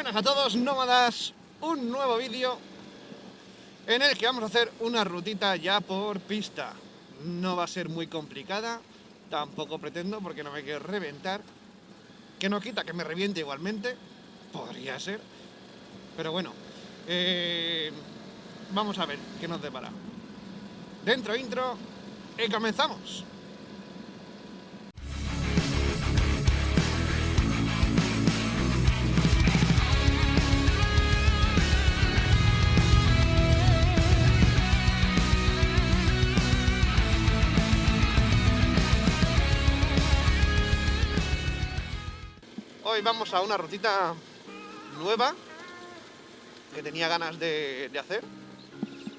buenas a todos, nómadas, un nuevo vídeo en el que vamos a hacer una rutita ya por pista. No va a ser muy complicada, tampoco pretendo porque no me quiero reventar, que no quita que me reviente igualmente, podría ser, pero bueno, vamos a ver qué nos depara. Dentro intro y comenzamos. Hoy vamos a una rutita nueva que tenía ganas de hacer,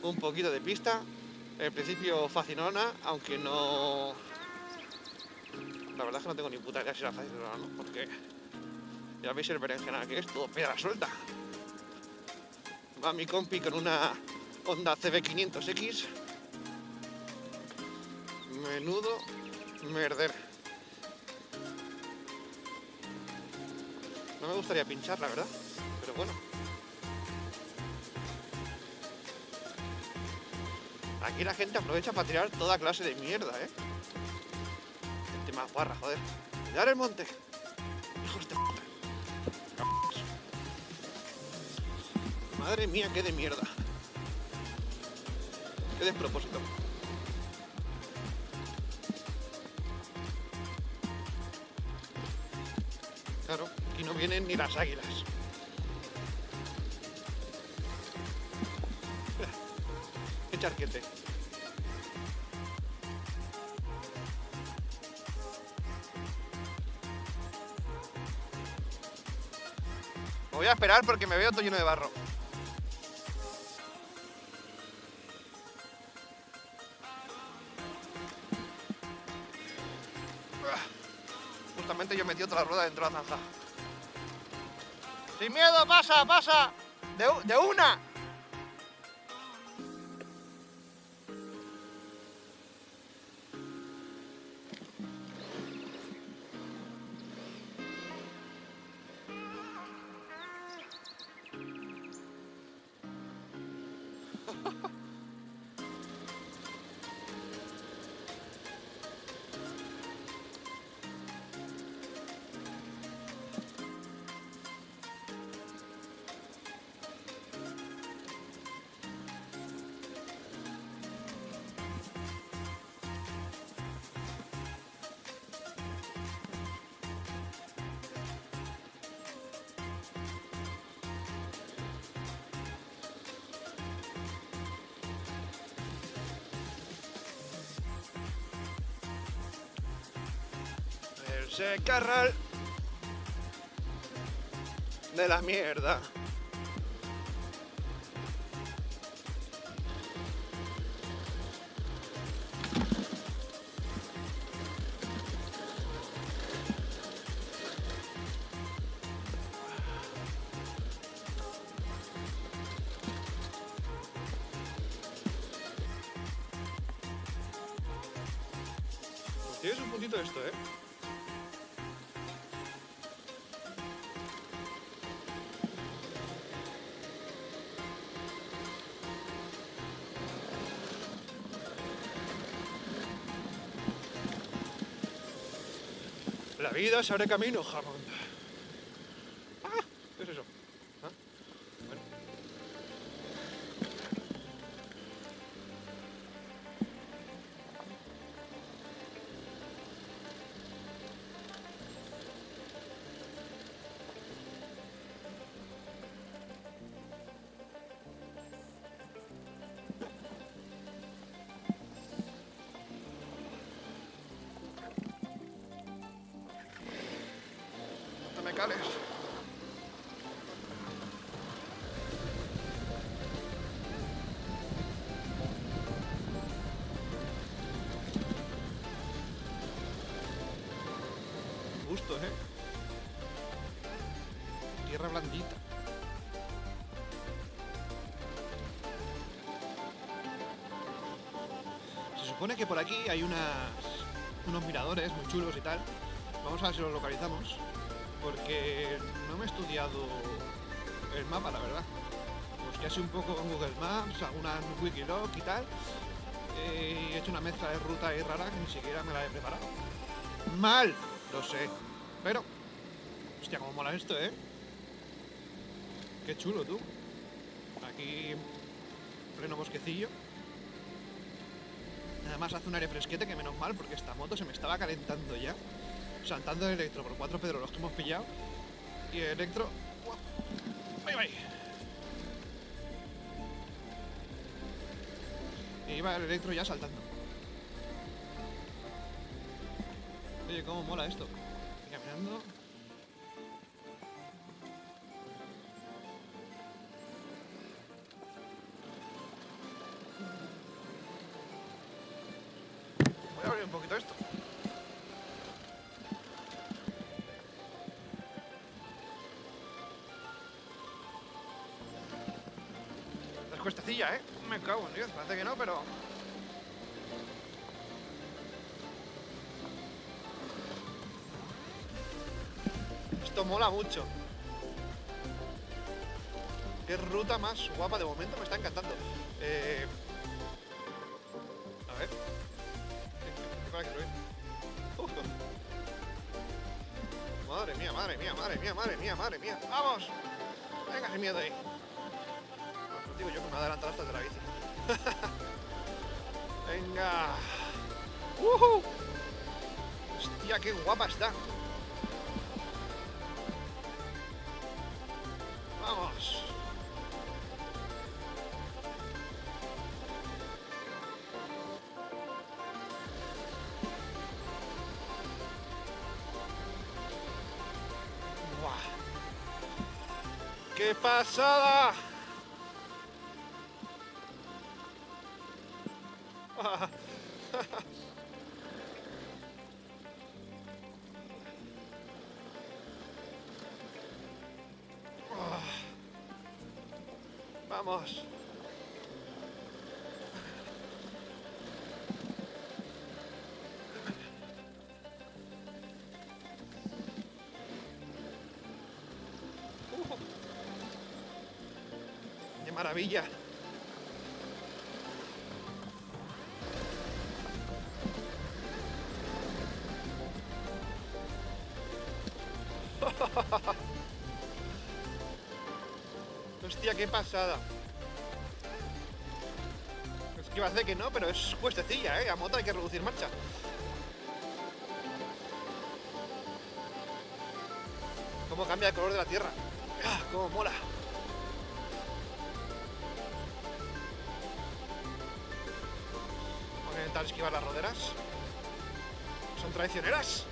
un poquito de pista, en principio facilona, aunque no... La verdad es que no tengo ni puta idea si era facilona o no, porque ya veis el berenjena que es, todo piedra suelta. Va mi compi con una Honda CB500X, menudo merder. No me gustaría pinchar, la verdad, pero bueno. Aquí la gente aprovecha para tirar toda clase de mierda, ¿eh? Gente más guarra, joder. ¡Cuidar el monte! ¡Hijos de puta! Madre mía, qué de mierda. Qué despropósito. Claro, aquí no vienen ni las águilas. ¡Qué charquete! Me voy a esperar porque me veo todo lleno de barro. Justamente yo metí otra rueda dentro de la zanja. ¡Sin miedo! ¡Pasa, pasa! ¡De una! Ese carral de la mierda. Pues tienes un puntito esto, ¿eh? La vida se abre camino, jamón. ¡Ah! ¿Qué es eso? ¿Ah? Bueno. No me cales. Gusto, ¿eh? Tierra blandita. Se supone que por aquí hay unos miradores muy chulos y tal. Vamos a ver si los localizamos, porque no me he estudiado el mapa, la verdad. Busqué así un poco en Google Maps, algunas Wikiloc y tal. Y he hecho una mezcla de ruta ahí rara que ni siquiera me la he preparado. ¡Mal! Lo sé. Pero... Hostia, cómo mola esto, ¿eh? Qué chulo, tú. Aquí... pleno bosquecillo. Además hace un aire fresquete, que menos mal, porque esta moto se me estaba calentando ya. Saltando el electro por 4 pedrolos que hemos pillado. Y el electro... ¡Ay, ay! Y iba el electro ya saltando. Oye, cómo mola esto. Caminando. Voy a abrir un poquito esto. Es cuestecilla, ¿eh? Me cago en Dios, parece que no, pero... Esto mola mucho. Qué ruta más guapa, de momento me está encantando. A ver. ¿Qué para que lo vea? Madre mía, madre mía, madre mía, madre mía, madre mía. ¡Vamos! Venga, sin miedo ahí. Os digo yo que me adelantado hasta de la bici. Venga. Hostia, qué guapa está. Vamos. Buah. ¡Qué pasada! Vamos. ¡Qué maravilla! Hostia, qué pasada. Es que iba a hacer que no, pero es cuestecilla, ¿eh? A moto hay que reducir marcha. Cómo cambia el color de la tierra. ¡Ah, cómo mola! Vamos a intentar esquivar las roderas. Son traicioneras.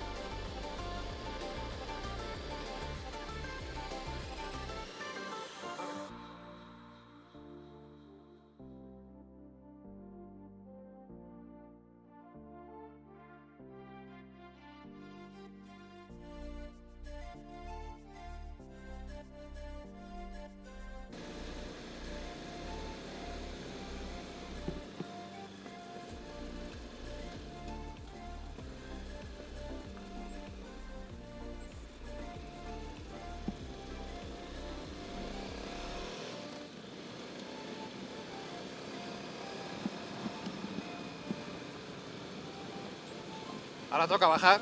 Ahora toca bajar.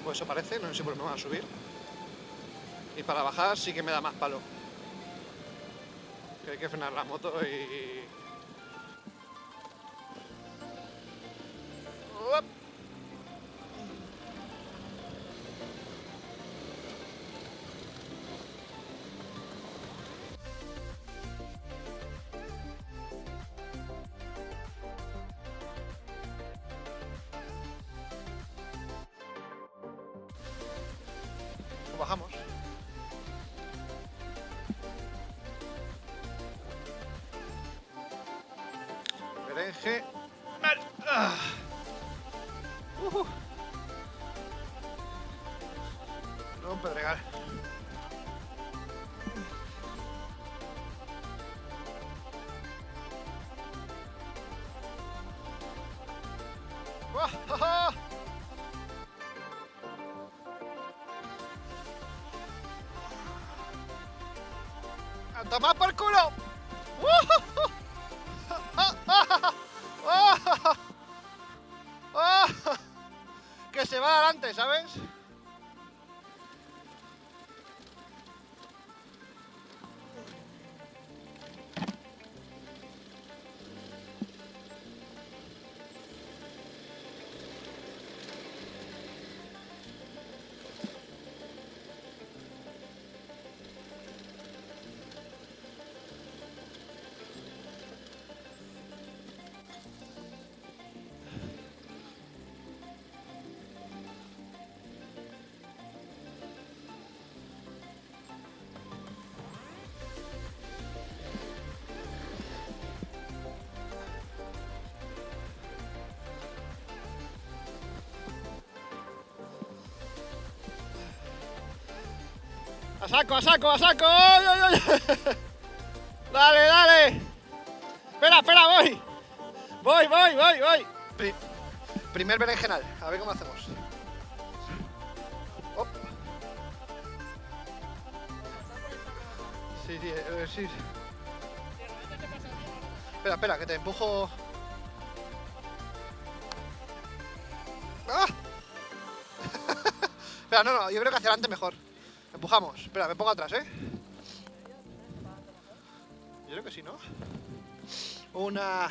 Pues eso parece, no sé si por qué me van a subir. Y para bajar sí que me da más palo. Que hay que frenar la moto y... ¡Uop! Bajamos. Berenje. ¡Ah! Luego un pedregal. ¡Ah! ¡Ah! ¡A tomar por culo! Que se va adelante, ¿sabes? ¡A saco, a saco, a saco! ¡Ay, ay, ay! ¡Dale, dale! ¡Espera, espera, voy! ¡Voy! Primer berenjenal, a ver cómo hacemos. Oh. Sí, sí. Espera, que te empujo. ¡Ah! Espera, no, yo creo que hacia adelante mejor. Empujamos. Espera, me pongo atrás, ¿eh? Yo creo que sí, ¿no? Una...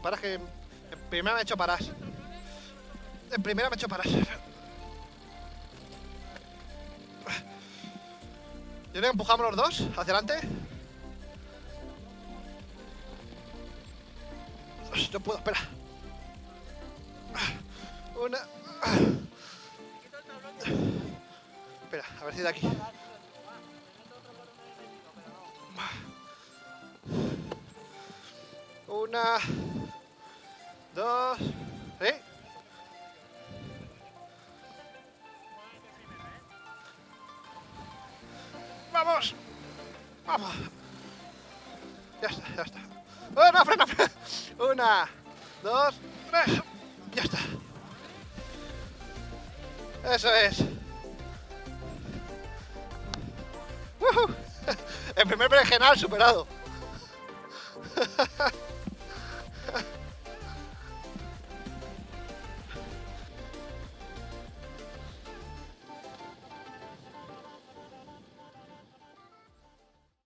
paras que... En primera me he hecho paras. En primera me he hecho paras. Yo creo que empujamos los dos hacia adelante. No puedo, espera. Una... Espera, a ver si de aquí. Una... Dos... ¿Eh? ¡Vamos! ¡Vamos! Ya está. ¡Oh, no, frena! Una... Dos... Tres... Ya está. Eso es. El primer berenjenal superado.